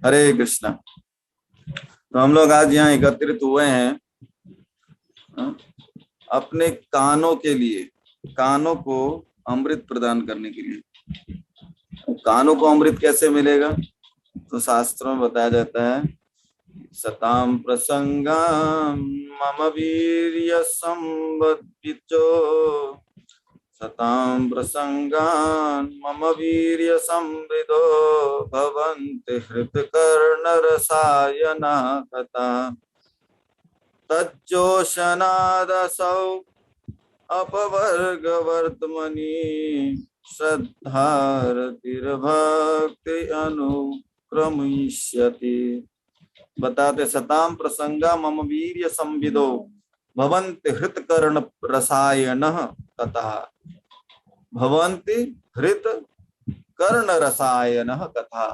हरे कृष्णा। तो हम लोग आज यहाँ एकत्रित हुए हैं अपने कानों के लिए, कानों को अमृत प्रदान करने के लिए। कानों को अमृत कैसे मिलेगा? तो शास्त्रों में बताया जाता है, सताम प्रसंगाम मम वीर्य संवद्विचो, सतां प्रसंगान् मम वीर्य संविदो भवन्ति हृत्कर्णरसायना कथा तज्जोषणादसौ अपवर्गवर्त्मनि श्रद्धारतिर्भक्ति अनुक्रमिष्यति। बताते सतां प्रसंगा मम वीर्य संविदो भवन्ति हृत्कर्ण रसायनः कथा। भवन्ति हृत कर्ण रसायनः कथा।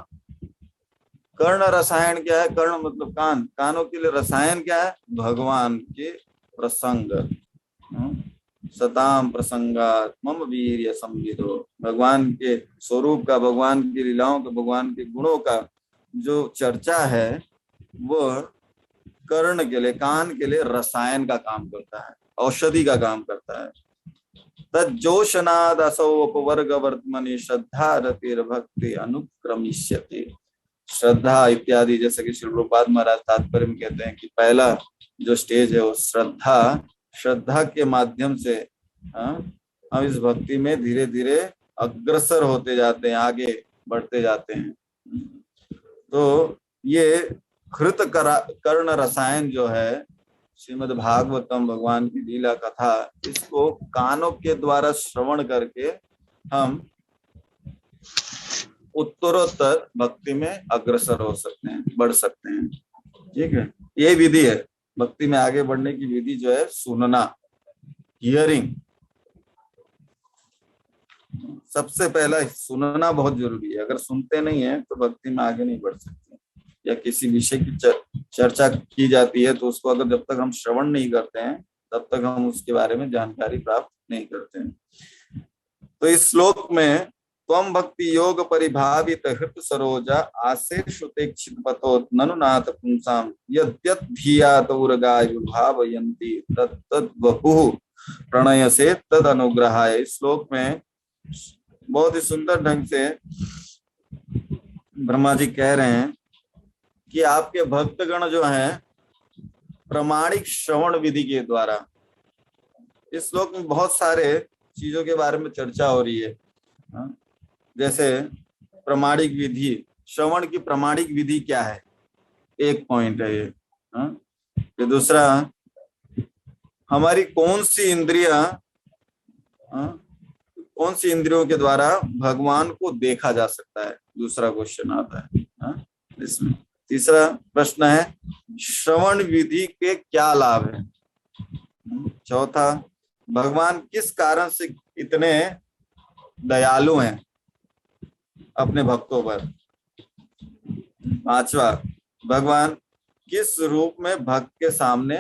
कर्ण रसायन क्या है? कर्ण मतलब कान, कानों के लिए रसायन क्या है? भगवान के प्रसंग। सताम प्रसंगात मम वीर्य संविदो, भगवान के स्वरूप का, भगवान की लीलाओं का, भगवान के गुणों का जो चर्चा है वो कर्ण के लिए, कान के लिए रसायन का काम करता है, औषधि का काम करता है। तज्जोषनाद असौ उपवर्ग वर्तमनि श्रद्धा रतिर भक्ति अनुक्रमिष्यति। श्रद्धा इत्यादि, जैसे कि श्री प्रभुपाद महाराज तात्पर्य में कहते हैं कि पहला जो स्टेज है वो श्रद्धा, श्रद्धा के माध्यम से हम इस भक्ति में धीरे धीरे अग्रसर होते जाते हैं, आगे बढ़ते जाते हैं। तो ये हृत कर्ण रसायन जो है श्रीमद् भागवतम, भगवान की लीला कथा, इसको कानों के द्वारा श्रवण करके हम उत्तरोत्तर भक्ति में अग्रसर हो सकते हैं, बढ़ सकते हैं। ठीक है, ये विधि है भक्ति में आगे बढ़ने की विधि, जो है सुनना, हियरिंग। सबसे पहला सुनना बहुत जरूरी है। अगर सुनते नहीं है तो भक्ति में आगे नहीं बढ़ सकते। या किसी विषय की चर्चा की जाती है तो उसको अगर जब तक हम श्रवण नहीं करते हैं तब तक हम उसके बारे में जानकारी प्राप्त नहीं करते हैं। तो इस श्लोक में त्वं भक्ति योग परिभावित हृत सरोजा आसे श्रुतेक्षित पतो ननुनाथ पुंसाम यद्यत धियात उर्गायु भावयन्ति तत्तद् वपुः प्रणय से तद अनुग्रहाय। इस श्लोक में बहुत ही सुंदर ढंग से ब्रह्मा जी कह रहे हैं कि आपके भक्तगण जो हैं प्रमाणिक श्रवण विधि के द्वारा, इस श्लोक में बहुत सारे चीजों के बारे में चर्चा हो रही है। जैसे प्रमाणिक विधि, श्रवण की प्रमाणिक विधि क्या है, एक पॉइंट है ये। ये दूसरा, हमारी कौन सी इंद्रियों के द्वारा भगवान को देखा जा सकता है, दूसरा क्वेश्चन आता है इसमें। तीसरा प्रश्न है श्रवण विधि के क्या लाभ है। चौथा, भगवान किस कारण से इतने दयालु हैं अपने भक्तों पर। पांचवा, भगवान किस रूप में भक्त के सामने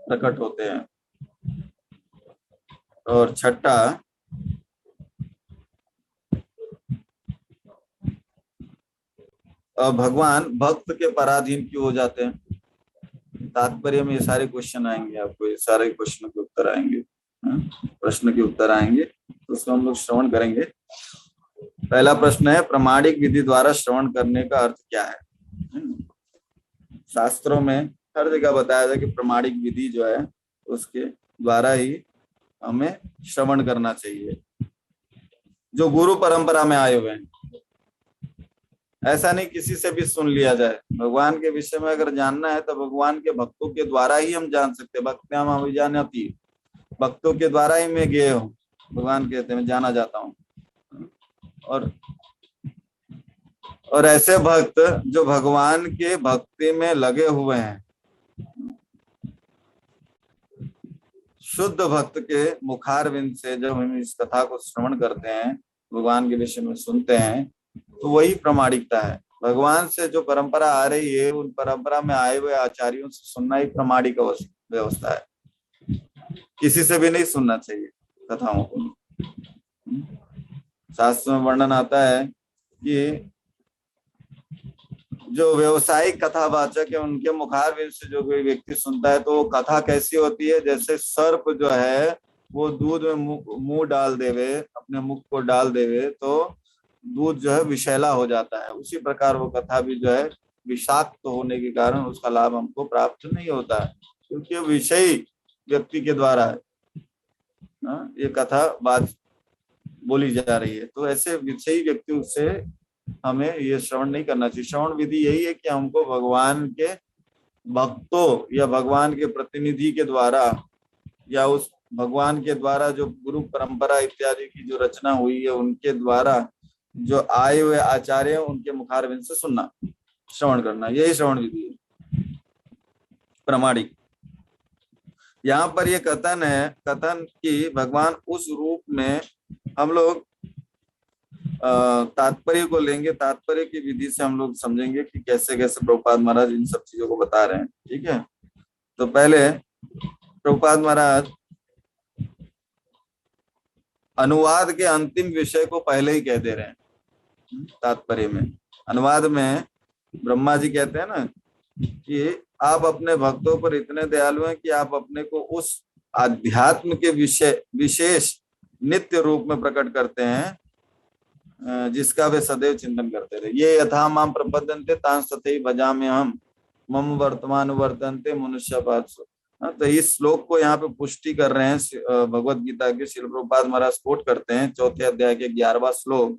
प्रकट होते हैं। और छठा, भगवान भक्त के पराधीन क्यों हो जाते हैं। तात्पर्य में ये सारे क्वेश्चन आएंगे, आपको ये सारे क्वेश्चन के उत्तर आएंगे, प्रश्न के उत्तर आएंगे, तो उसको हम लोग श्रवण करेंगे। पहला प्रश्न है, प्रमाणिक विधि द्वारा श्रवण करने का अर्थ क्या है। शास्त्रों में हर जगह बताया जाए कि प्रमाणिक विधि जो है उसके द्वारा ही हमें श्रवण करना चाहिए, जो गुरु परंपरा में आए हुए हैं। ऐसा नहीं किसी से भी सुन लिया जाए। भगवान के विषय में अगर जानना है तो भगवान के भक्तों के द्वारा ही हम जान सकते हैं। भक्त्याम अभिजानाति, भक्तों के द्वारा ही मैं गए हूँ, भगवान कहते हैं, मैं जाना जाता हूँ। और ऐसे भक्त जो भगवान के भक्ति में लगे हुए हैं, शुद्ध भक्त के मुखारविंद से जब हम इस कथा को श्रवण करते हैं, भगवान के विषय में सुनते हैं, तो वही प्रामाणिकता है। भगवान से जो परंपरा आ रही है, उन परंपरा में आए हुए आचार्यों से सुनना ही प्रामाणिक व्यवस्था है। किसी से भी नहीं सुनना चाहिए कथाओं को। शास्त्र में वर्णन आता है कि जो व्यवसायिक कथावाचक है उनके मुखारबिंद से जो कोई व्यक्ति सुनता है तो वो कथा कैसी होती है, जैसे सर्प जो है वो दूध में मुंह डाल देवे, अपने मुख को डाल देवे तो दूध जो है विषैला हो जाता है, उसी प्रकार वो कथा भी जो है विषाक्त होने के कारण उसका लाभ हमको प्राप्त नहीं होता है, क्योंकि वो विषयी व्यक्ति के द्वारा है। ये कथा बात बोली जा रही है, तो ऐसे विषयी व्यक्ति से हमें ये श्रवण नहीं करना चाहिए। श्रवण विधि यही है कि हमको भगवान के भक्तों या भगवान के प्रतिनिधि के द्वारा या उस भगवान के द्वारा जो गुरु परंपरा इत्यादि की जो रचना हुई है उनके द्वारा जो आए हुए आचार्य हैं उनके मुखारबिंद से सुनना, श्रवण करना, यही श्रवण विधि है प्रामाणिक। यहाँ पर ये कथन है, कथन कि भगवान उस रूप में हम लोग तात्पर्य को लेंगे, तात्पर्य की विधि से हम लोग समझेंगे कि कैसे कैसे प्रभुपाद महाराज इन सब चीजों को बता रहे हैं। ठीक है, तो पहले प्रभुपाद महाराज अनुवाद के अंतिम विषय को पहले ही कह दे रहे हैं। तात्पर्य में, अनुवाद में ब्रह्मा जी कहते हैं ना कि आप अपने भक्तों पर इतने दयालु हैं कि आप अपने को उस आध्यात्म के विषय विशेष नित्य रूप में प्रकट करते हैं जिसका वे सदैव चिंतन करते रहे। ये यथा माम प्रपद्यन्ते तांस तथैव भजाम्यहम् मम वर्तमान वर्तन्ते मनुष्य पार्श्व। तो इस श्लोक को यहाँ पे पुष्टि कर रहे हैं भगवत गीता के श्रील प्रभुपाद महाराज कोट करते हैं 4थे अध्याय के 11वां श्लोक,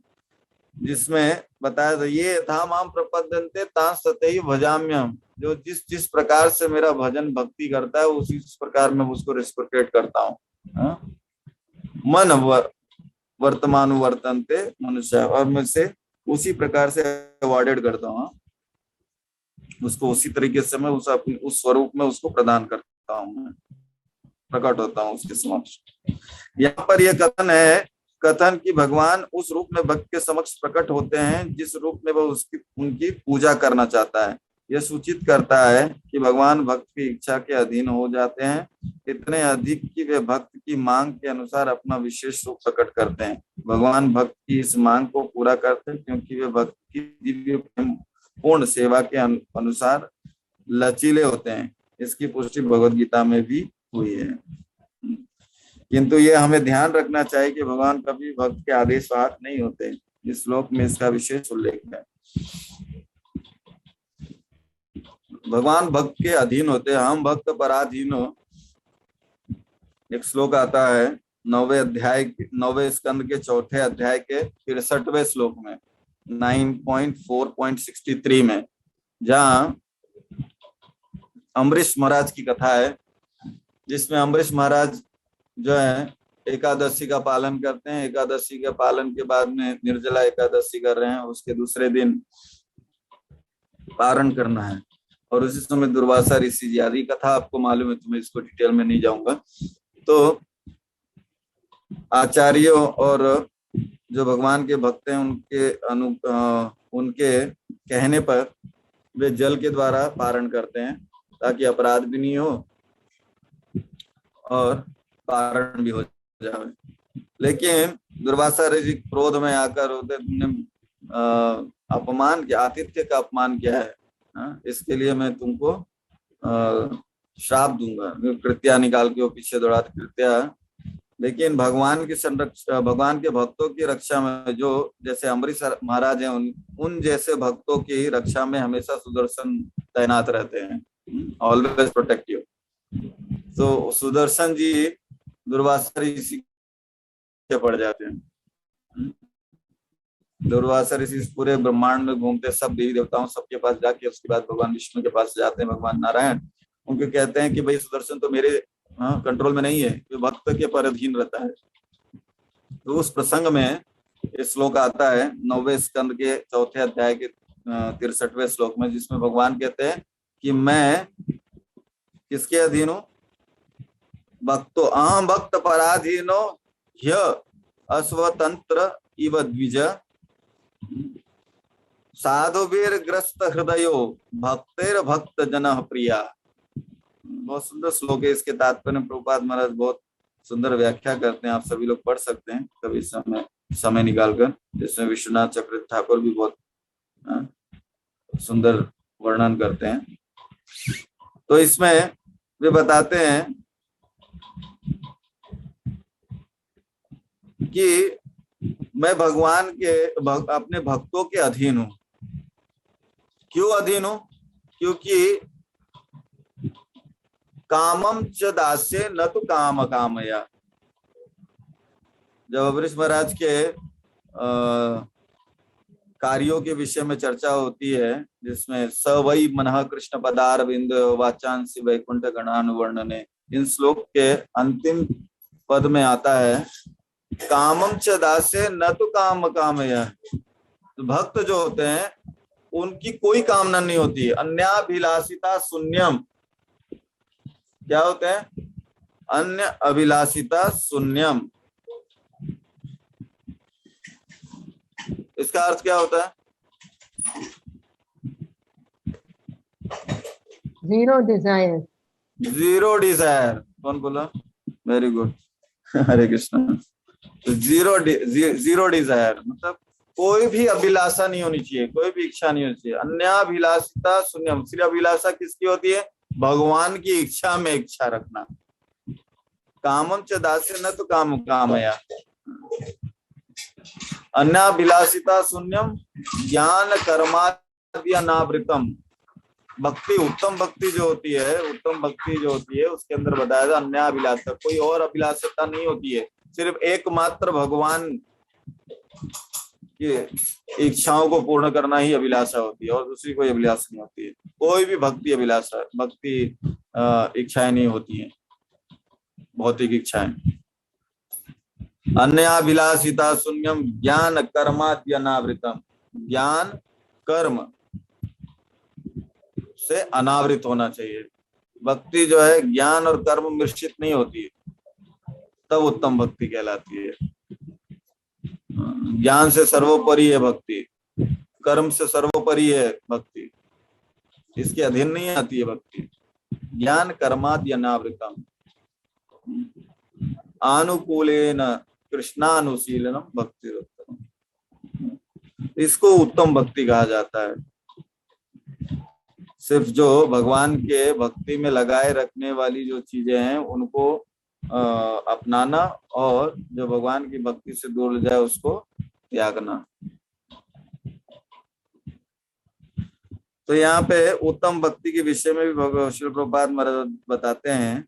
जिसमें बताया था ये यथा माम प्रपद्यन्ते तांस तथैव भजाम्यहम्, जो जिस जिस प्रकार से मेरा भजन भक्ति करता है उसी प्रकार मैं उसको रेस्पेक्ट करता हूँ। मन वर्तमान वर्तन्ते मनुष्य, और मैं से उसी प्रकार से अवॉर्डेड करता हूँ उसको, उसी तरीके से मैं उस स्वरूप में उसको प्रदान करता हूँ, प्रकट होता हूँ उसके समक्ष। यहाँ पर यह कथन है, कथन कि भगवान उस रूप में भक्त के समक्ष प्रकट होते हैं जिस रूप में वह उसकी उनकी पूजा करना चाहता है। यह सूचित करता है कि भगवान भक्त की इच्छा के अधीन हो जाते हैं, इतने अधिक कि वे भक्त की मांग के अनुसार अपना विशेष रूप प्रकट करते हैं। भगवान भक्त की इस मांग को पूरा करते हैं क्योंकि वे भक्त की दिव्य पूर्ण सेवा के अनुसार लचीले होते हैं। इसकी पुष्टि भगवत गीता में भी हुई है। किंतु ये हमें ध्यान रखना चाहिए कि भगवान कभी भक्त के आदेश वाहक नहीं होते। इस श्लोक में इसका विशेष उल्लेख है। भगवान भक्त के अधीन होते हैं, हम भक्त पराधीन हो। एक श्लोक आता है 9वें स्कंद के 4थे अध्याय के 63वें श्लोक में 9.4.63 में, जहाँ अम्बरीश महाराज की कथा है, जिसमें अम्बरीश महाराज जो है एकादशी का पालन करते हैं। एकादशी के पालन के बाद में निर्जला एकादशी कर रहे हैं, उसके दूसरे दिन पारण करना है और उसी समय दुर्वासा ऋषि जी, आदि कथा आपको मालूम है, तो मैं इसको डिटेल में नहीं जाऊंगा। तो आचार्यों और जो भगवान के भक्त हैं उनके कहने पर वे जल के द्वारा पारण करते हैं ताकि अपराध भी नहीं हो और पारण भी हो जाए। लेकिन दुर्वासा ऋषि क्रोध में आकर तुमने अपमान किया, आतिथ्य का अपमान किया है, इसके लिए मैं तुमको श्राप दूंगा। कृत्या निकाल के वो पीछे दौड़ा कृत्या। लेकिन भगवान की संरक्षा, भगवान के भक्तों की रक्षा में जो जैसे अम्बरीश महाराज हैं, उन जैसे भक्तों की रक्षा में हमेशा सुदर्शन तैनात रहते हैं, ऑलवेज प्रोटेक्टिव। तो सुदर्शन जी दुर्वासा ऋषि के पड़ जाते हैं। दुर्वासा ऋषि पूरे ब्रह्मांड में घूमते, सब देवी देवताओं सबके पास जाके उसके बाद भगवान विष्णु के पास जाते हैं, भगवान नारायण उनको कहते हैं कि भाई सुदर्शन तो मेरे कंट्रोल में नहीं है, ये भक्त के पर अधीन रहता है। तो उस प्रसंग में ये श्लोक आता है 9वें स्कंद के 4थे अध्याय के 63वें श्लोक में, जिसमें भगवान कहते हैं कि मैं किसके अधीन हूँ? भक्तो अहम भक्त पराधीनो ह्य अस्वतंत्र इव द्विज साधुवीर ग्रस्त हृदयो भक्तेर भक्त जन प्रिया। बहुत सुंदर श्लोक है। इसके तात्पर्य प्रभुपाद महाराज बहुत सुंदर व्याख्या करते हैं, आप सभी लोग पढ़ सकते हैं कभी समय निकालकर, जिसमें विश्वनाथ चक्रवर्ती ठाकुर भी बहुत सुंदर वर्णन करते हैं। तो इसमें वे बताते हैं कि मैं भगवान के अपने भक्तों के अधीन हूं। क्यों अधीन हूं? क्योंकि कामम च दास्य न तो काम कामया। जब अम्बरीश महाराज के कार्यों के विषय में चर्चा होती है, जिसमें स वै मनः कृष्ण पदारविंद वाचांसी वैकुंठ गणानुवर्णने, इन श्लोक के अंतिम पद में आता है कामम च दास्य न तो काम कामया। तो भक्त जो होते हैं उनकी कोई कामना नहीं होती है। अन्याभिलाषिता शून्यम। क्या होते हैं? अन्य अभिलाषिता शून्यम। इसका अर्थ क्या होता है? Zero desire. Zero desire. कौन बोला? Very good, Hare Krishna. तो जीरो डिजायर मतलब कोई भी अभिलाषा नहीं होनी चाहिए, कोई भी इच्छा नहीं होनी चाहिए। अन्याभिलाषिता शून्यम। सिर्फ अभिलाषा किसकी होती है? भगवान की इच्छा में इच्छा रखना। कामम च दास्य न तो काम कामया। अन्याभिलाषिता शून्यम ज्ञान कर्माद्यनावृतम। भक्ति, उत्तम भक्ति जो होती है, उत्तम भक्ति जो होती है उसके अंदर बताया था अन्याभिलाषा, कोई और अभिलाषिता नहीं होती है। सिर्फ एकमात्र भगवान की इच्छाओं को पूर्ण करना ही अभिलाषा होती है, और दूसरी कोई अभिलाषा नहीं होती है। कोई भी भक्ति अभिलाषा, भक्ति इच्छाएं नहीं होती हैं, भौतिक इच्छाएं। अन्याभिलाषिता शून्यम ज्ञान कर्माद्यनावृतम। ज्ञान कर्म से अनावृत होना चाहिए। भक्ति जो है ज्ञान और कर्म मिश्रित नहीं होती है, तब उत्तम भक्ति कहलाती है। ज्ञान से सर्वोपरि है भक्ति, कर्म से सर्वोपरि है भक्ति, इसके अधीन नहीं आती है भक्ति। ज्ञान कर्माद्यनावृतम आनुकूलेन कृष्णानुशीलनम भक्ति उत्तम। इसको उत्तम भक्ति कहा जाता है। सिर्फ जो भगवान के भक्ति में लगाए रखने वाली जो चीजें हैं उनको अपनाना, और जो भगवान की भक्ति से दूर ले जाए उसको त्यागना। तो यहाँ पे उत्तम भक्ति के विषय में भी श्रील प्रभुपाद महाराज बताते हैं।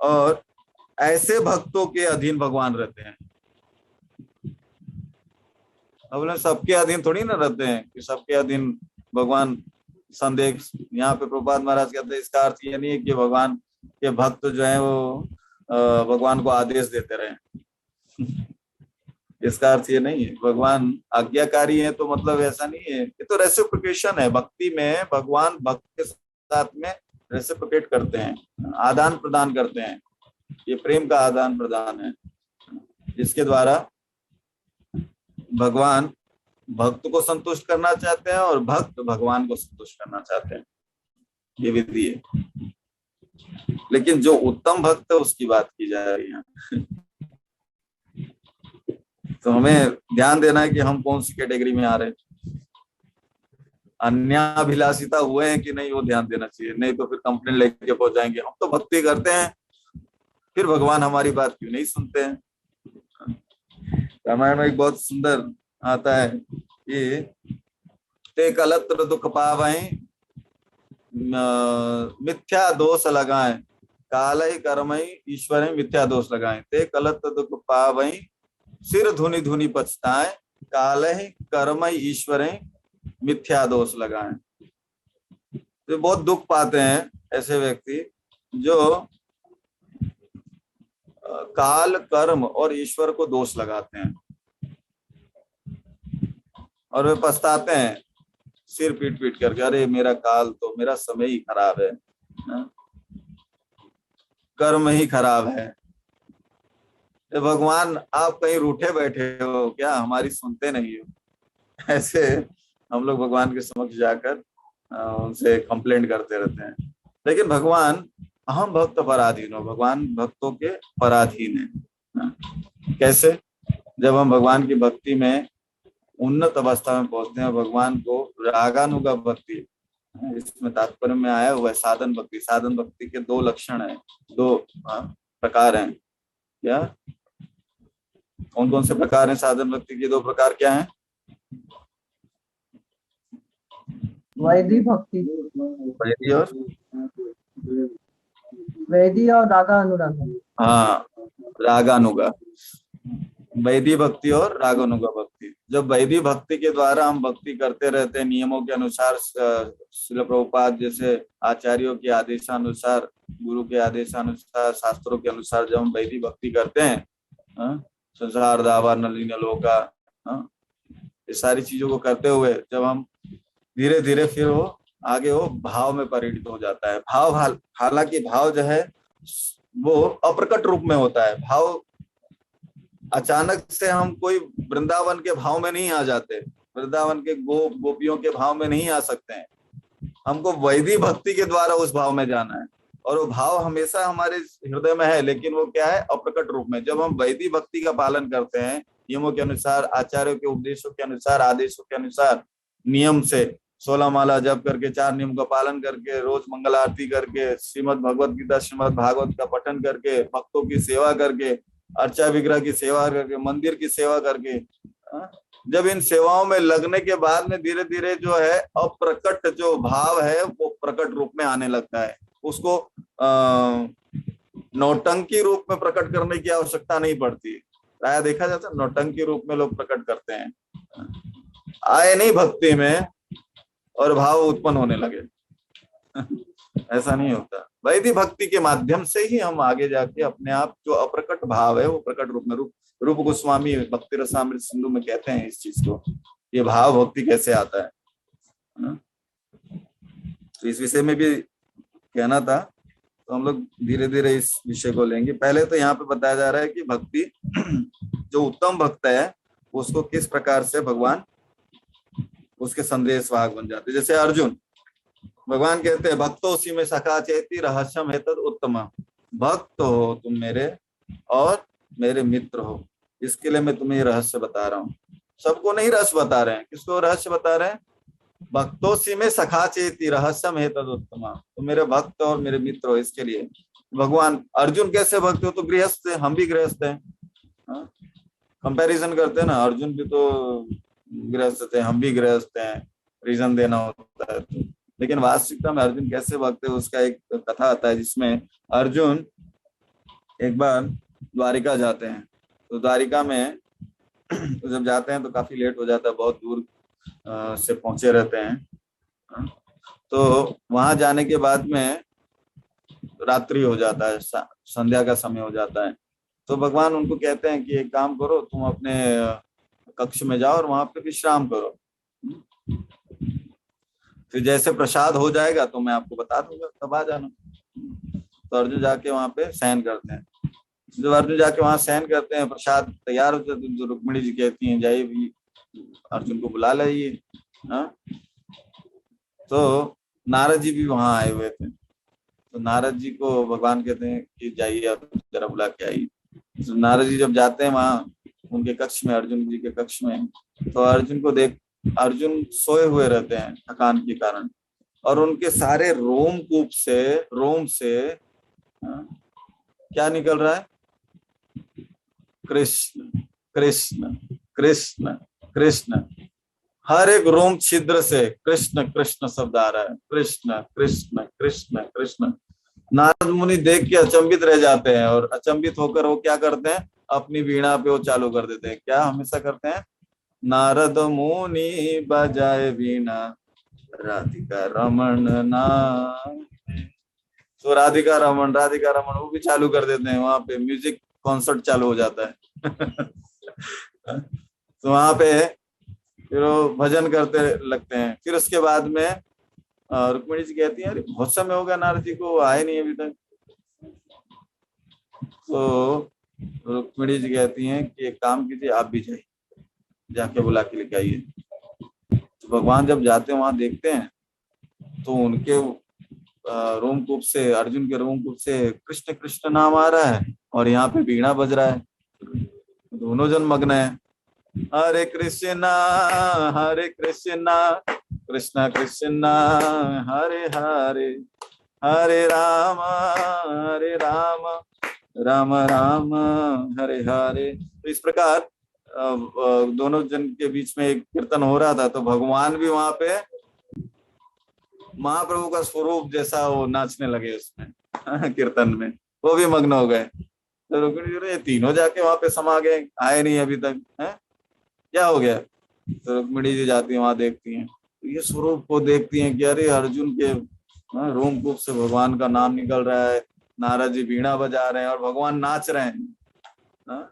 और ऐसे भक्तों के अधीन भगवान रहते हैं। अब सबके अधीन थोड़ी ना रहते हैं कि सबके अधीन भगवान संदेह। यहाँ पे प्रभुपाद महाराज कहते हैं इसका अर्थ ये नहीं है कि भगवान के भक्त जो है वो भगवान को आदेश देते रहे। इसका अर्थ ये नहीं है। भगवान आज्ञाकारी है तो मतलब ऐसा नहीं है। ये तो रेसिप्रोकेशन है। भक्ति में भगवान भक्त के साथ में रेसिप्रोकेट करते हैं, आदान प्रदान करते हैं। ये प्रेम का आदान प्रदान है, जिसके द्वारा भगवान भक्त को संतुष्ट करना चाहते हैं और भक्त भगवान को संतुष्ट करना चाहते हैं। ये विधि है। लेकिन जो उत्तम भक्त है उसकी बात की जा रही है। तो हमें ध्यान देना है कि हम कौन सी कैटेगरी में आ रहे हैं। अन्याभिलाषिता हुए हैं कि नहीं, वो ध्यान देना चाहिए। नहीं तो फिर कंप्लेंट लेके पहुंच जाएंगे, हम तो भक्ति करते हैं, फिर भगवान हमारी बात क्यों नहीं सुनते हैं। रामायण में एक बहुत सुंदर आता है कि ते कलत्र दुख पावहीं मिथ्या दोष लगाएं, काल ही कर्म ही ईश्वर ही मिथ्या दोष लगाएं। ते कलत्र दुख पावहीं सिर धुनी धुनी पछताएं, काल ही कर्म ही ईश्वर ही मिथ्या दोष लगाएं। तो बहुत दुख पाते हैं ऐसे व्यक्ति जो काल, कर्म और ईश्वर को दोष लगाते हैं और वे पछताते हैं सिर पीट पीट करके, अरे मेरा काल तो, मेरा समय ही खराब है, कर्म ही खराब है। तो भगवान आप कहीं रूठे बैठे हो क्या, हमारी सुनते नहीं हो। ऐसे हम लोग भगवान के समक्ष जाकर उनसे कंप्लेंट करते रहते हैं। लेकिन भगवान अहम भक्त पराधीन हो, भगवान भक्तों के पराधीन है। कैसे? जब हम भगवान की भक्ति में उन्नत अवस्था में पहुंचते हैं, भगवान को रागानुगा भक्ति, इसमें तात्पर्य में आया हुआ है साधन भक्ति। साधन भक्ति के दो लक्षण है, दो प्रकार हैं। क्या, कौन कौन से प्रकार हैं साधन भक्ति के? दो प्रकार क्या हैं? वैदी भक्ति, वैदी और रागा अनुराग। हाँ, रागानुगा, वैदी भक्ति और रागानुगा भक्ति। जब वैदी भक्ति के द्वारा हम भक्ति करते रहते हैं नियमों के अनुसार, श्रील प्रभुपाद जैसे आचार्यों के आदेशानुसार, गुरु के आदेशानुसार, शास्त्रों के अनुसार जब हम वैदी भक्ति करते हैं, संसार दावा नलिन लोका, ये सारी चीजों को करते हुए जब हम धीरे धीरे फिर वो आगे वो भाव में परिणित हो जाता है। भाव, हालांकि भाव जो है वो अप्रकट रूप में होता है। भाव अचानक से हम कोई वृंदावन के भाव में नहीं आ जाते, वृंदावन के गोपियों के भाव में नहीं आ सकते हैं। हमको वैदिक भक्ति के द्वारा उस भाव में जाना है, और वो भाव हमेशा हमारे हृदय में है, लेकिन वो क्या है, अप्रकट रूप में। जब हम वैदिक भक्ति का पालन करते हैं नियमों के अनुसार, आचार्यों के उपदेशों के अनुसार, आदेशों के अनुसार, नियम से 16 माला जप करके, 4 नियम का पालन करके, रोज मंगल आरती करके, श्रीमद् भगवत गीता, श्रीमद् भागवत का पठन करके, भक्तों की सेवा करके, अर्चा विग्रह की सेवा करके, मंदिर की सेवा करके, जब इन सेवाओं में लगने के बाद में धीरे धीरे जो है अप्रकट जो भाव है वो प्रकट रूप में आने लगता है। उसको नौटंकी रूप में प्रकट करने की आवश्यकता नहीं पड़ती। प्राय देखा जाता है नौटंकी रूप में लोग प्रकट करते हैं, आए नहीं भक्ति में और भाव उत्पन्न होने लगे। ऐसा नहीं होता। वैदिक भक्ति के माध्यम से ही हम आगे जाके अपने आप जो अप्रकट भाव है वो प्रकट रूप में, रूप गोस्वामी भक्ति रसामृत सिंधु में कहते हैं इस चीज को, ये भाव भक्ति कैसे आता है। तो इस विषय में भी कहना था, तो हम लोग धीरे धीरे इस विषय को लेंगे। पहले तो यहाँ पे बताया जा रहा है कि भक्ति जो उत्तम भक्त है उसको किस प्रकार से भगवान उसके संदेश वाहक बन जाते। जैसे अर्जुन, भगवान कहते हैं भक्तोसी में सखा चेती रहस्यम हेतद उत्तम, भक्त हो तुम मेरे और मेरे मित्र हो, इसके लिए मैं तुम्हें ये रहस्य बता रहा हूँ। सबको नहीं रहस्य बता रहे हैं, किसको रहस्य बता रहे हैं? भक्तोसी में सखा चेती रहस्यम हेतद उत्तम, तो मेरे भक्त और मेरे मित्र हो, इसके लिए भगवान। अर्जुन कैसे भक्त हो? तो गृहस्थ है, हम भी गृहस्थ हैं। कंपैरिजन करते हैं ना, अर्जुन भी तो गृहस्थ थे, हम भी गृहस्थ हैं, रीजन देना होता है। लेकिन वास्तविकता में अर्जुन कैसे भक्त है उसका एक कथा आता है, जिसमें अर्जुन एक बार द्वारिका जाते हैं। तो द्वारिका में जब जाते हैं तो काफी लेट हो जाता है, बहुत दूर से पहुंचे रहते हैं। तो वहां जाने के बाद में रात्रि हो जाता है, संध्या का समय हो जाता है। तो भगवान उनको कहते हैं कि एक काम करो, तुम अपने कक्ष में जाओ और वहां पे विश्राम करो, फिर जैसे प्रसाद हो जाएगा तो मैं आपको बता दूंगा, तब आ जाना। तो अर्जुन जाके वहां पे शयन करते हैं। जब अर्जुन जाके वहां शयन करते हैं, प्रसाद तैयार हो जाता है, तो रुक्मिणी जी कहती हैं जाइए भी अर्जुन को बुला लाइए। तो नारद जी भी वहां आए हुए थे, तो नारद जी को भगवान कहते हैं कि जाइए आप जरा बुला के आइए। तो नारद जी जब जाते हैं वहां उनके कक्ष में, अर्जुन जी के कक्ष में, तो अर्जुन को देख, अर्जुन सोए हुए रहते हैं थकान के कारण, और उनके सारे रोम से क्या निकल रहा है? कृष्ण कृष्ण कृष्ण कृष्ण, हर एक रोम छिद्र से कृष्ण कृष्ण शब्द आ रहा है, कृष्ण कृष्ण कृष्ण कृष्ण। नारद मुनि देख के अचंभित रह जाते हैं, और अचंभित होकर वो क्या करते हैं, अपनी वीणा पे वो चालू कर देते हैं। क्या हमेशा करते हैं? नारद मुनि बजाए वीणा राधिका रमन नाम, तो राधिका रमन वो भी चालू कर देते हैं, वहां पे म्यूजिक कॉन्सर्ट चालू हो जाता है। तो वहां पे फिर वो भजन करते लगते हैं। फिर उसके बाद में रुक्मिणी जी कहती है अरे बहुत समय हो गया नारद जी को, आए नहीं अभी तक। तो रुक्मिणी जी कहती हैं कि एक काम कीजिए, आप भी जाइए, जाके बुला के लेके आइए। तो भगवान जब जाते हैं वहां देखते हैं तो उनके रोमकूप से, अर्जुन के रोमकूप से कृष्ण कृष्ण नाम आ रहा है, और यहाँ पे वीणा बज रहा है, दोनों जन मग्न है। हरे कृष्णा कृष्ण कृष्ण हरे हरे, हरे राम राम राम हरे हरे। तो इस प्रकार दोनों जन के बीच में एक कीर्तन हो रहा था, तो भगवान भी वहां पे महाप्रभु का स्वरूप जैसा वो नाचने लगे उसमें कीर्तन में, वो भी मग्न हो गए। तो रुक्मिणी जी, ये तीनों जाके वहां पे समा गए, आए नहीं अभी तक, है क्या हो गया? तो रुक्मिणी जी जाती है वहां, देखती हैं, तो ये स्वरूप को देखती हैं कि अरे अर्जुन के रोमकूप से भगवान का नाम निकल रहा है, नारद जी वीणा बजा रहे हैं और भगवान नाच रहे हैं। हाँ?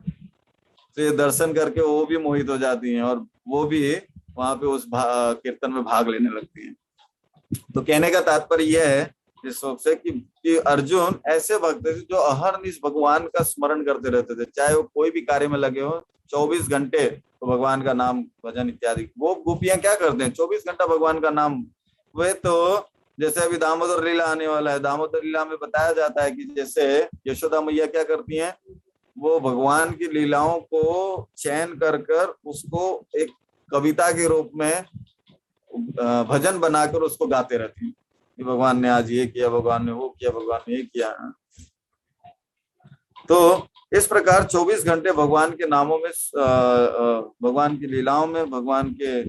तो ये दर्शन करके वो भी मोहित हो जाती हैं और वो भी वहां पे उस कीर्तन में भाग लेने लगती हैं। तो कहने का तात्पर्य यह है इस श्लोक से कि अर्जुन ऐसे भक्त थे जो अहरनिश भगवान का स्मरण करते रहते थे, चाहे वो कोई भी कार्य में लगे हो, 24 घंटे तो भगवान का नाम भजन इत्यादि। वो गोपियां क्या करते हैं, 24 घंटा भगवान का नाम। वे तो जैसे अभी दामोदर लीला आने वाला है, दामोदर लीला में बताया जाता है कि जैसे यशोदा मैया क्या करती हैं, वो भगवान की लीलाओं को चयन कर कर उसको एक कविता के रूप में भजन बनाकर उसको गाते रहती हैं कि भगवान ने आज ये किया, भगवान ने वो किया, भगवान ने ये किया। तो इस प्रकार 24 घंटे भगवान के नामों में, भगवान की लीलाओं में, भगवान के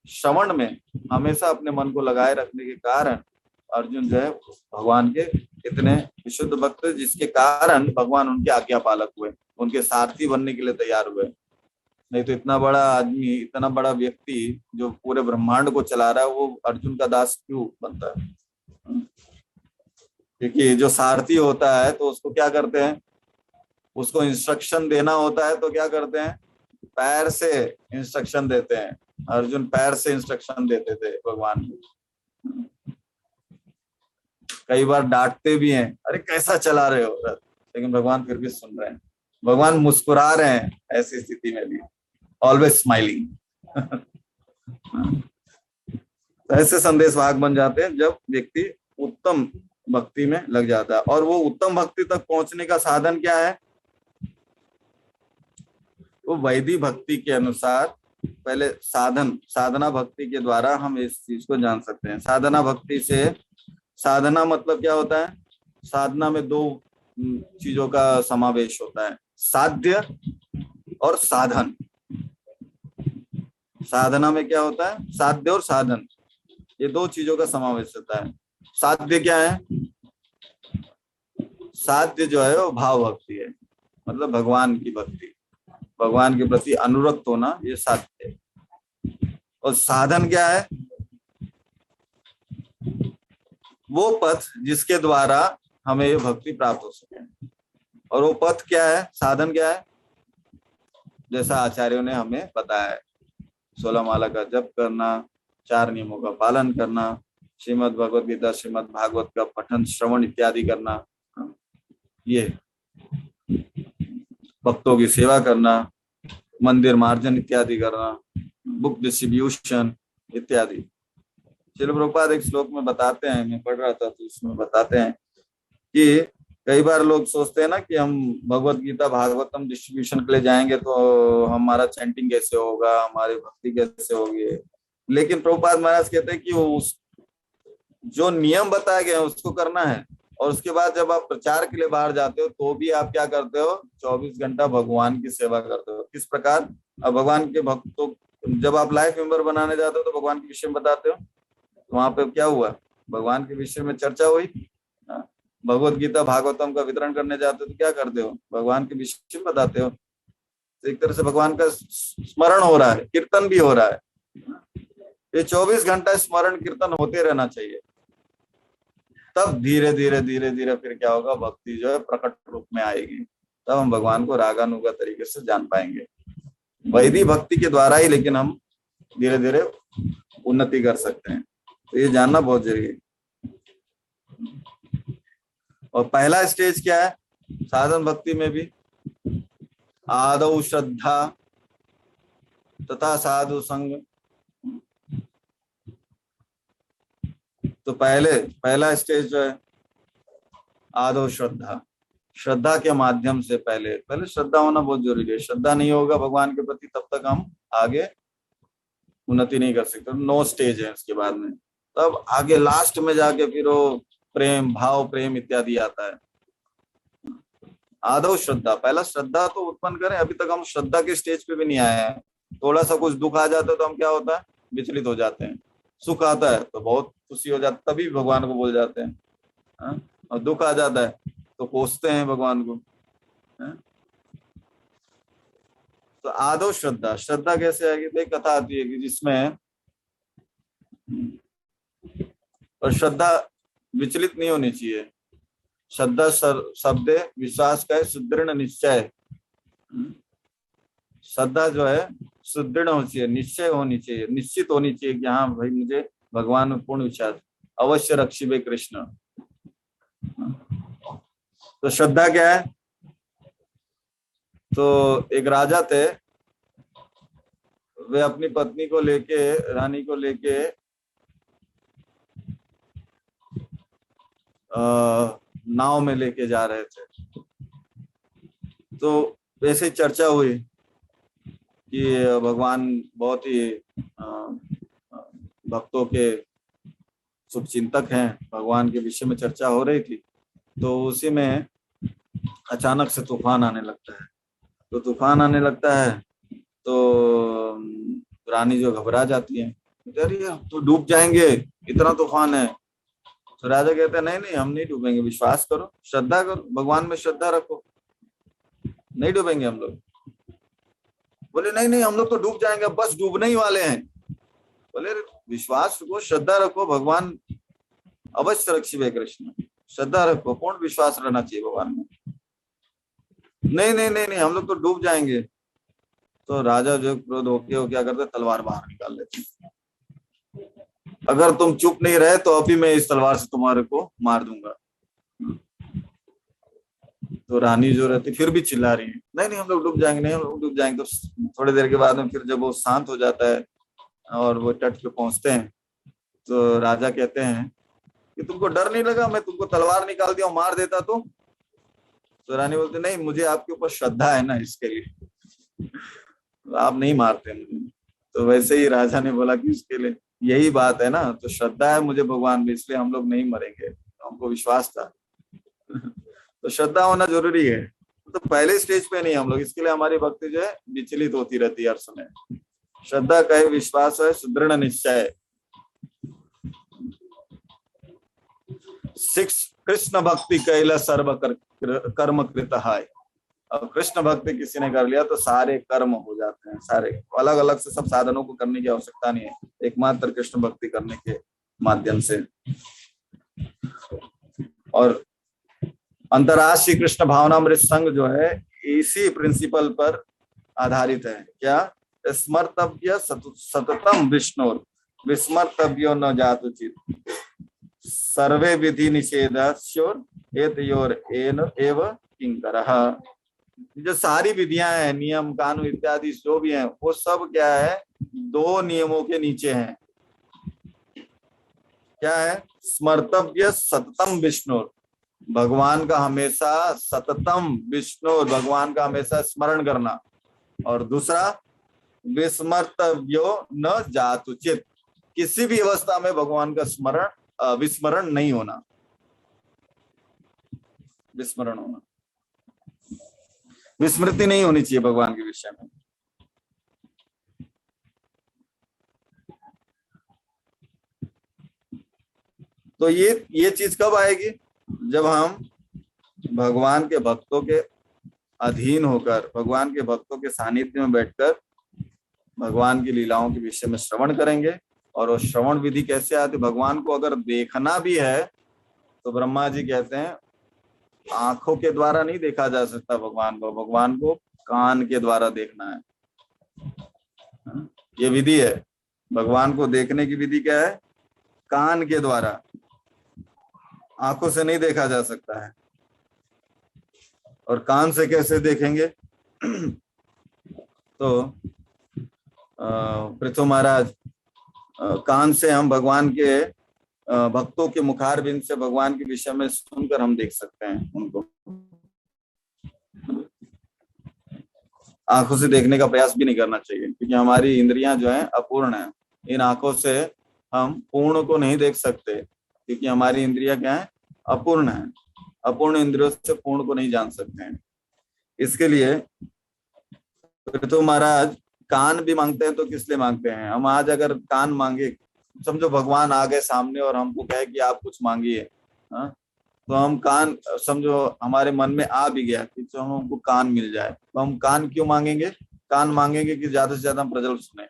श्रवण में हमेशा अपने मन को लगाए रखने के कारण अर्जुन जो है भगवान के इतने विशुद्ध भक्त, जिसके कारण भगवान उनके आज्ञा पालक हुए, उनके सारथी बनने के लिए तैयार हुए। नहीं तो इतना बड़ा आदमी, इतना बड़ा व्यक्ति जो पूरे ब्रह्मांड को चला रहा है, वो अर्जुन का दास क्यों बनता है? क्योंकि जो सारथी होता है तो उसको क्या करते हैं, उसको इंस्ट्रक्शन देना होता है, तो क्या करते हैं, पैर से इंस्ट्रक्शन देते हैं। अर्जुन पैर से इंस्ट्रक्शन देते थे भगवान को, कई बार डांटते भी हैं, अरे कैसा चला रहे हो रथ, लेकिन भगवान फिर भी सुन रहे हैं, भगवान मुस्कुरा रहे हैं ऐसी स्थिति में भी, ऑलवेज स्माइलिंग। ऐसे संदेश वाहक बन जाते हैं जब व्यक्ति उत्तम भक्ति में लग जाता है। और वो उत्तम भक्ति तक पहुंचने का साधन क्या है, वो वैदिक भक्ति के अनुसार पहले साधना भक्ति के द्वारा हम इस चीज को जान सकते हैं। साधना भक्ति से, साधना मतलब क्या होता है, साधना में दो चीजों का समावेश होता है, साध्य और साधन। साधना में क्या होता है, साध्य और साधन, ये दो चीजों का समावेश होता है। साध्य क्या है, साध्य जो है वो भाव भक्ति है, मतलब भगवान की भक्ति, भगवान के प्रति अनुरक्त होना, ये साध्य है। और साधन क्या है, वो पथ जिसके द्वारा हमें ये भक्ति प्राप्त हो सके। और वो पथ क्या है, साधन क्या है, जैसा आचार्यों ने हमें बताया है, 16 माला का जप करना, 4 नियमों का पालन करना, श्रीमद् भगवद गीता, श्रीमद् भागवत का पठन श्रवण इत्यादि करना, ये भक्तों की सेवा करना, मंदिर मार्जन इत्यादि करना, बुक डिस्ट्रीब्यूशन इत्यादि। श्रील प्रभुपाद एक श्लोक में बताते हैं, मैं पढ़ रहा था तो इसमें बताते हैं कि कई बार लोग सोचते हैं ना कि हम भगवत गीता भागवतम डिस्ट्रीब्यूशन के लिए जाएंगे तो हमारा चैंटिंग कैसे होगा, हमारी भक्ति कैसे होगी। लेकिन प्रभुपाद महाराज कहते हैं कि उस जो नियम बताए गए हैं उसको करना है, और उसके बाद जब आप प्रचार के लिए बाहर जाते हो तो भी आप क्या करते हो, 24 घंटा भगवान की सेवा करते हो। किस प्रकार, अब भगवान के भक्तों, जब आप लाइफ मेंबर बनाने जाते हो तो भगवान के विषय में बताते हो, तो वहां पे क्या हुआ, भगवान के विषय में चर्चा हुई। भगवत गीता भागवतम का वितरण करने जाते हो तो क्या करते हो, भगवान के विषय में बताते हो। तो एक तरह से भगवान का स्मरण हो रहा है, कीर्तन भी हो रहा है। ये 24 घंटा स्मरण कीर्तन होते रहना चाहिए, तब धीरे धीरे धीरे धीरे फिर क्या होगा, भक्ति जो है प्रकट रूप में आएगी, तब हम भगवान को रागानुगा तरीके से जान पाएंगे। वैदिक भक्ति के द्वारा ही लेकिन हम धीरे धीरे उन्नति कर सकते हैं, तो ये जानना बहुत जरूरी है। और पहला स्टेज क्या है साधन भक्ति में भी, आदौ श्रद्धा तथा साधु संग। तो पहला स्टेज जो है आदौ श्रद्धा, श्रद्धा के माध्यम से पहले पहले श्रद्धा होना बहुत जरूरी है। श्रद्धा नहीं होगा भगवान के प्रति तब तक हम आगे उन्नति नहीं कर सकते। 9 स्टेज है उसके बाद में, तब आगे लास्ट में जाके फिर वो प्रेम, भाव, प्रेम इत्यादि आता है। आदौ श्रद्धा, पहला श्रद्धा तो उत्पन्न करें। अभी तक हम श्रद्धा के स्टेज पे भी नहीं आए हैं। थोड़ा सा कुछ दुख आ जाता है तो हम क्या होता है, विचलित हो जाते हैं। सुख आता है तो बहुत खुशी हो जाती, तभी भगवान को बोल जाते हैं। हाँ? और दुख आ जाता है तो कोसते हैं भगवान को। हाँ? तो आदौ श्रद्धा, श्रद्धा कैसे आएगी? तो एक कथा आती है कि जिसमें, और श्रद्धा विचलित नहीं होनी चाहिए। श्रद्धा शब्द विश्वास का है सुदृढ़ निश्चय। श्रद्धा जो है सुदृढ़ होनी चाहिए, निश्चय होनी चाहिए, निश्चित होनी चाहिए कि हाँ भाई मुझे भगवान में पूर्ण विश्वास, अवश्य रक्षिबे कृष्ण। तो श्रद्धा क्या है? तो एक राजा थे, वे अपनी पत्नी को लेके, रानी को लेके नाव में लेके जा रहे थे। तो वैसे चर्चा हुई कि भगवान बहुत ही भक्तों के शुभचिंतक हैं, भगवान के विषय में चर्चा हो रही थी। तो उसी में अचानक से तूफान आने लगता है। तो तूफान आने लगता है तो रानी जो घबरा जाती है, अरे तो डूब जाएंगे, इतना तूफान है। तो राजा कहते हैं नहीं नहीं, हम नहीं डूबेंगे, विश्वास करो, श्रद्धा करो, भगवान में श्रद्धा रखो, नहीं डूबेंगे हम लोग। बोले नहीं नहीं, हम लोग तो डूब जाएंगे, बस डूबने ही वाले हैं। बोले विश्वास रखो, श्रद्धा रखो, भगवान अवश्य रक्षिबे कृष्ण, श्रद्धा रखो, पूर्ण विश्वास रहना चाहिए भगवान में। नहीं नहीं नहीं नहीं, हम लोग तो डूब जाएंगे। तो राजा जो क्रोध होके वो क्या करते, तलवार बाहर निकाल लेते, अगर तुम चुप नहीं रहे तो अभी मैं इस तलवार से तुम्हारे को मार दूंगा। तो रानी जो रहती फिर भी चिल्ला रही है, नहीं नहीं हम लोग डूब जाएंगे, नहीं हम लोग डूब जाएंगे। तो थोड़ी देर के बाद में फिर जब वो शांत हो जाता है और वो तट पे पहुंचते हैं, तो राजा कहते हैं कि तुमको डर नहीं लगा, मैं तुमको तलवार निकाल दिया, मार देता तो रानी बोलती नहीं, मुझे आपके ऊपर श्रद्धा है ना, इसके लिए आप नहीं मारते मुझे। तो वैसे ही राजा ने बोला कि इसके लिए यही बात है ना, तो श्रद्धा है मुझे भगवान में, इसलिए हम लोग नहीं मरेंगे, हमको विश्वास था। तो श्रद्धा होना जरूरी है। तो पहले स्टेज पे नहीं हम लोग, इसके लिए हमारी भक्ति जो है विचलित होती रहती है हर समय। श्रद्धा का है, विश्वास है, सुदृढ़ निश्चय। 6 कृष्ण भक्ति कैला सर्व कर्म कृत है। अब कृष्ण भक्ति किसी ने कर लिया तो सारे कर्म हो जाते हैं, सारे अलग अलग से सब साधनों को करने की आवश्यकता नहीं है, एकमात्र कृष्ण भक्ति करने के माध्यम से। और अंतरराष्ट्रीय कृष्ण भावनामृत संघ जो है इसी प्रिंसिपल पर आधारित है। क्या? स्मर्तव्य सततम विष्णु, विस्मर्तव्यो न जातुचित, सर्वे विधि निषेधस्योर एतयोर एव किंकरः। जो सारी विधियां हैं, नियम कानून इत्यादि जो भी हैं, वो सब क्या है, 2 नियमों के नीचे हैं। क्या है? स्मर्तव्य सततम विष्णु, भगवान का हमेशा, सततम विष्णु, भगवान का हमेशा स्मरण करना। और दूसरा विस्मर्तव्यो न जातुचित, किसी भी अवस्था में भगवान का स्मरण विस्मरण नहीं होना, विस्मरण होना, विस्मृति नहीं होनी चाहिए भगवान के विषय में। तो ये चीज कब आएगी? जब हम भगवान के भक्तों के अधीन होकर, भगवान के भक्तों के सानिध्य में बैठकर भगवान की लीलाओं के विषय में श्रवण करेंगे। और वो श्रवण विधि कैसे आती? भगवान को अगर देखना भी है तो ब्रह्मा जी कहते हैं आंखों के द्वारा नहीं देखा जा सकता भगवान को, भगवान को कान के द्वारा देखना है। ये विधि है, भगवान को देखने की विधि क्या है? कान के द्वारा, आंखों से नहीं देखा जा सकता है। और कान से कैसे देखेंगे? तो पृथु महाराज, कान से हम भगवान के भक्तों के मुखारबिंद से भगवान के विषय में सुनकर हम देख सकते हैं उनको। आंखों से देखने का प्रयास भी नहीं करना चाहिए, क्योंकि हमारी इंद्रियां जो है अपूर्ण है। इन आंखों से हम पूर्ण को नहीं देख सकते, क्योंकि हमारी इंद्रियां क्या है, अपूर्ण है। अपूर्ण इंद्रियों से पूर्ण को नहीं जान सकते हैं। इसके लिए तो महाराज कान भी मांगते हैं, तो किस लिए मांगते हैं हम? आज अगर कान मांगे, समझो भगवान आ गए सामने और हमको कहे कि आप कुछ मांगिए, हाँ, तो हम कान, समझो हमारे मन में आ भी गया कि तो हमको कान मिल जाए, तो हम कान क्यों मांगेंगे? कान मांगेंगे कि ज्यादा से ज्यादा हम प्रज्वल सुने।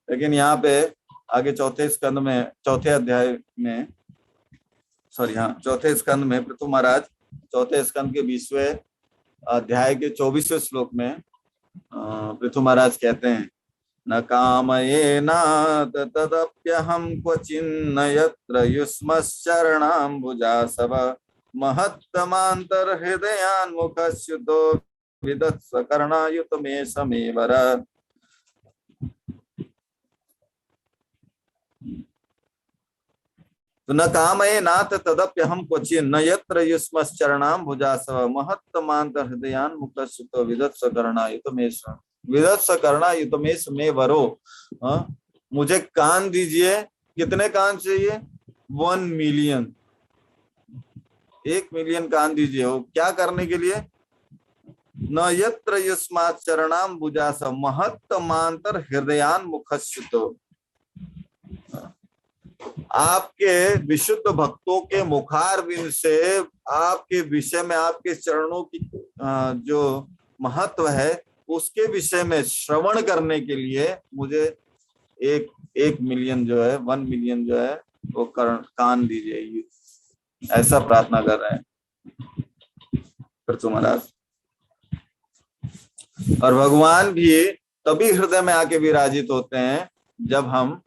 लेकिन यहाँ पे आगे चौथे स्कंद में, चौथे अध्याय में, सॉरी हाँ, चौथे स्कंद में पृथु महाराज चौथे स्कंद के 20वें अध्याय के 24वें श्लोक में पृथु महाराज कहते हैं, न कामयेन तदप्यहं क्वचिन्न यत्र युष्मश्चरणाम्बुजासव महत्तमान्तर्हृदयान्मुखस्युतो विदत्स कर्णायुतमेषमेवर। तो न कामयेन तदप्यहं क्वचिन्न न यत्र युष्मश्चरणाम्बुजासव महत्तमान्तर्हृदयान्मुखस्युतो विदत्स कर्णायुतमेषमेवर। विदत्स कर्णायुतमेष में वरो, मुझे कान दीजिए। कितने कान चाहिए? 1 मिलियन, 1 मिलियन कान दीजिए। वो क्या करने के लिए? न यत्र युष्मात् चरणाम्बुजास महत्तमांतर हृदयान मुखस्युतो। आपके विशुद्ध भक्तों के मुखारविंद से आपके विषय में, आपके चरणों की जो महत्व है उसके विषय में श्रवण करने के लिए मुझे 1 मिलियन जो है, 1 मिलियन जो है वो कान दीजिए, ऐसा प्रार्थना कर रहे हैं पृथु महाराज। और भगवान भी तभी हृदय में आके विराजित होते हैं जब हम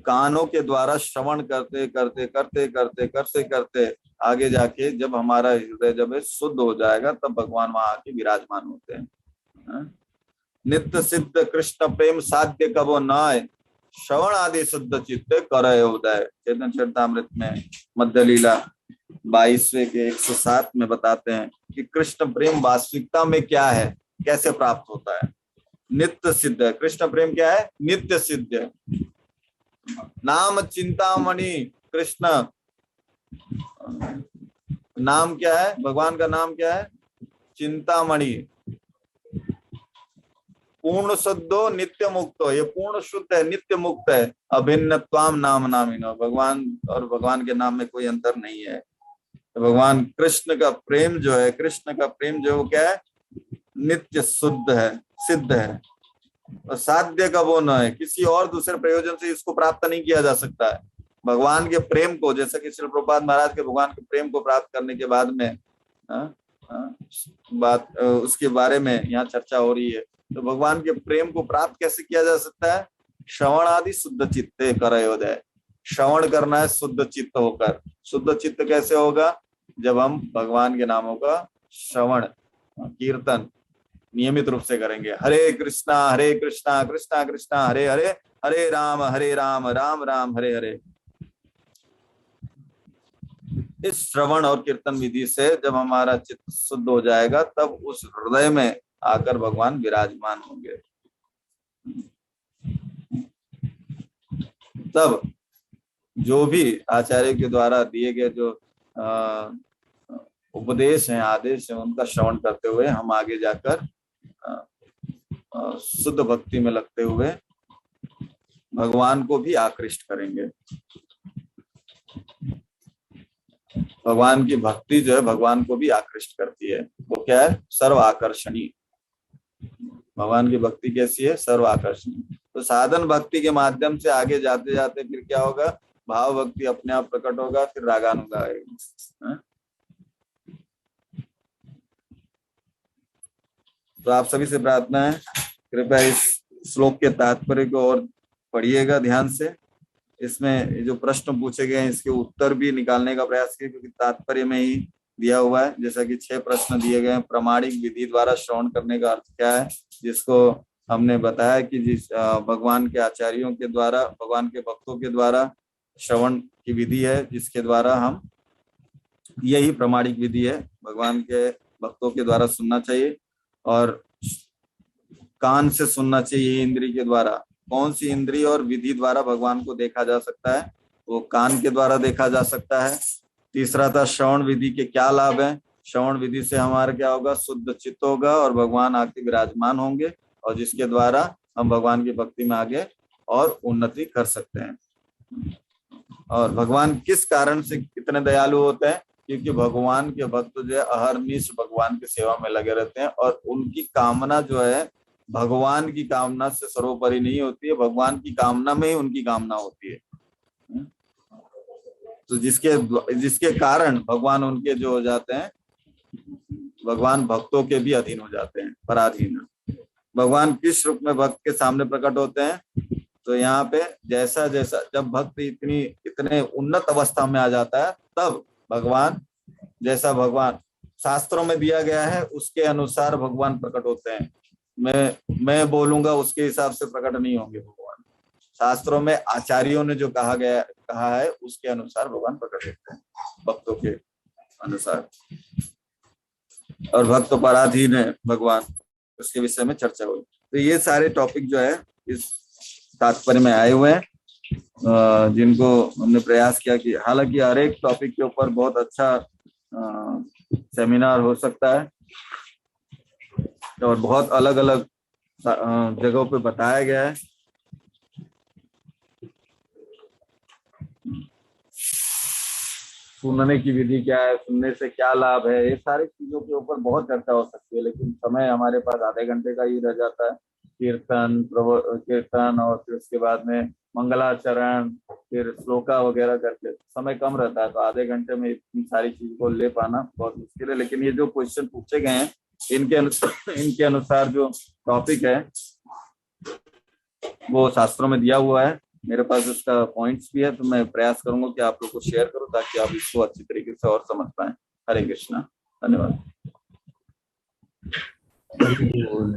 कानों के द्वारा श्रवण करते करते करते करते करते करते आगे जाके जब हमारा हृदय जब शुद्ध हो जाएगा, तब भगवान वहां आके विराजमान होते हैं। नित्य सिद्ध कृष्ण प्रेम साध्य कबो नय, श्रवण आदि शुद्ध चित्त करय उदय। चैतन्य चरितामृत में मध्य लीला 22वें के 107 में बताते हैं कि कृष्ण प्रेम वास्तविकता में क्या है, कैसे प्राप्त होता है। नित्य सिद्ध है कृष्ण प्रेम, क्या है? नित्य सिद्ध है। नाम चिंतामणि कृष्ण, नाम क्या है? भगवान का नाम क्या है? चिंतामणि। पूर्ण शुद्धो नित्य मुक्तो, ये पूर्ण शुद्ध है, नित्य मुक्त है। अभिन्नत्वाम नाम नामिनो, भगवान और भगवान के नाम में कोई अंतर नहीं है। तो भगवान कृष्ण का प्रेम जो है, कृष्ण का प्रेम जो है वो क्या है? नित्य शुद्ध है, सिद्ध है, और साध्य का वो न है। किसी और दूसरे प्रयोजन से इसको प्राप्त नहीं किया जा सकता है। भगवान के प्रेम को, जैसा कि श्री प्रभुपाद महाराज के भगवान के प्रेम को प्राप्त करने के बाद में बात उसके बारे में यहाँ चर्चा हो रही है। तो भगवान के प्रेम को प्राप्त कैसे किया जा सकता है? श्रवण आदि शुद्ध चित्ते करयोदय। श्रवण करना है शुद्ध चित्त होकर। शुद्ध चित्त कैसे होगा? जब हम भगवान के नामों का श्रवण कीर्तन नियमित रूप से करेंगे। हरे कृष्णा कृष्णा कृष्णा हरे हरे, हरे राम राम राम हरे हरे। इस श्रवण और कीर्तन विधि से जब हमारा चित्त शुद्ध हो जाएगा, तब उस हृदय में आकर भगवान विराजमान होंगे। तब जो भी आचार्य के द्वारा दिए गए जो उपदेश हैं, आदेश हैं, उनका श्रवण करते हुए हम आगे जाकर शुद्ध भक्ति में लगते हुए भगवान को भी आकृष्ट करेंगे। भगवान की भक्ति जो है भगवान को भी आकृष्ट करती है। वो क्या है? सर्व आकर्षणी। भगवान की भक्ति कैसी है? सर्व आकर्षणी। तो साधन भक्ति के माध्यम से आगे जाते जाते फिर क्या होगा? भाव भक्ति अपने आप प्रकट होगा, फिर रागानुगा आएगा। तो आप सभी से प्रार्थना है, कृपया इस श्लोक के तात्पर्य को और पढ़िएगा ध्यान से। इसमें जो प्रश्न पूछे गए हैं इसके उत्तर भी निकालने का प्रयास कीजिए, क्योंकि तात्पर्य में ही दिया हुआ है। जैसा कि 6 प्रश्न दिए गए हैं। प्रामाणिक विधि द्वारा श्रवण करने का अर्थ क्या है, जिसको हमने बताया कि जिस भगवान के आचार्यों के द्वारा, भगवान के भक्तों के द्वारा श्रवण की विधि है, जिसके द्वारा हम, यही प्रामाणिक विधि है, भगवान के भक्तों के द्वारा सुनना चाहिए। और कान से सुनना चाहिए इंद्री के द्वारा। कौन सी इंद्री और विधि द्वारा भगवान को देखा जा सकता है? वो कान के द्वारा देखा जा सकता है। तीसरा था श्रवण विधि के क्या लाभ है? श्रवण विधि से हमारा क्या होगा? शुद्ध चित्त होगा और भगवान आके विराजमान होंगे, और जिसके द्वारा हम भगवान की भक्ति में आगे और उन्नति कर सकते हैं। और भगवान किस कारण से कितने दयालु होते हैं? क्योंकि भगवान के भक्त जो है अहर्निश भगवान की सेवा में लगे रहते हैं, और उनकी कामना जो है भगवान की कामना से सर्वोपरि नहीं होती है, भगवान की कामना में ही उनकी कामना होती है। तो जिसके कारण भगवान उनके जो हो जाते हैं, भगवान भक्तों के भी अधीन हो जाते हैं, पराधीन। भगवान किस रूप में भक्त के सामने प्रकट होते हैं? तो यहाँ पे जैसा जैसा जब भक्त इतने उन्नत अवस्था में आ जाता है, तब भगवान जैसा भगवान शास्त्रों में दिया गया है उसके अनुसार भगवान प्रकट होते हैं। मैं बोलूंगा उसके हिसाब से प्रकट नहीं होंगे भगवान। शास्त्रों में आचार्यों ने जो कहा है उसके अनुसार भगवान प्रकट होते हैं, भक्तों के अनुसार। और भक्त पराधीन है भगवान, उसके विषय में चर्चा हुई। तो ये सारे टॉपिक जो है इस तात्पर्य में आए हुए हैं, जिनको हमने प्रयास किया कि हालांकि हर एक टॉपिक के ऊपर बहुत अच्छा सेमिनार हो सकता है, और बहुत अलग अलग जगहों पे बताया गया है। सुनने की विधि क्या है, सुनने से क्या लाभ है, ये सारी चीजों के ऊपर बहुत चर्चा हो सकती है, लेकिन समय हमारे पास आधे घंटे का ही रह जाता है। कीर्तन और फिर उसके बाद में मंगलाचरण, फिर श्लोका वगैरह करके समय कम रहता है, तो आधे घंटे में इतनी सारी चीज को ले पाना बहुत मुश्किल है। लेकिन ये जो क्वेश्चन पूछे गए हैं इनके अनुसार जो टॉपिक है वो शास्त्रों में दिया हुआ है। मेरे पास उसका पॉइंट्स भी है, तो मैं प्रयास करूंगा कि आप लोग को शेयर करूं ताकि आप इसको अच्छी तरीके से और समझ पाए। हरे कृष्णा, धन्यवाद। हरि बोल।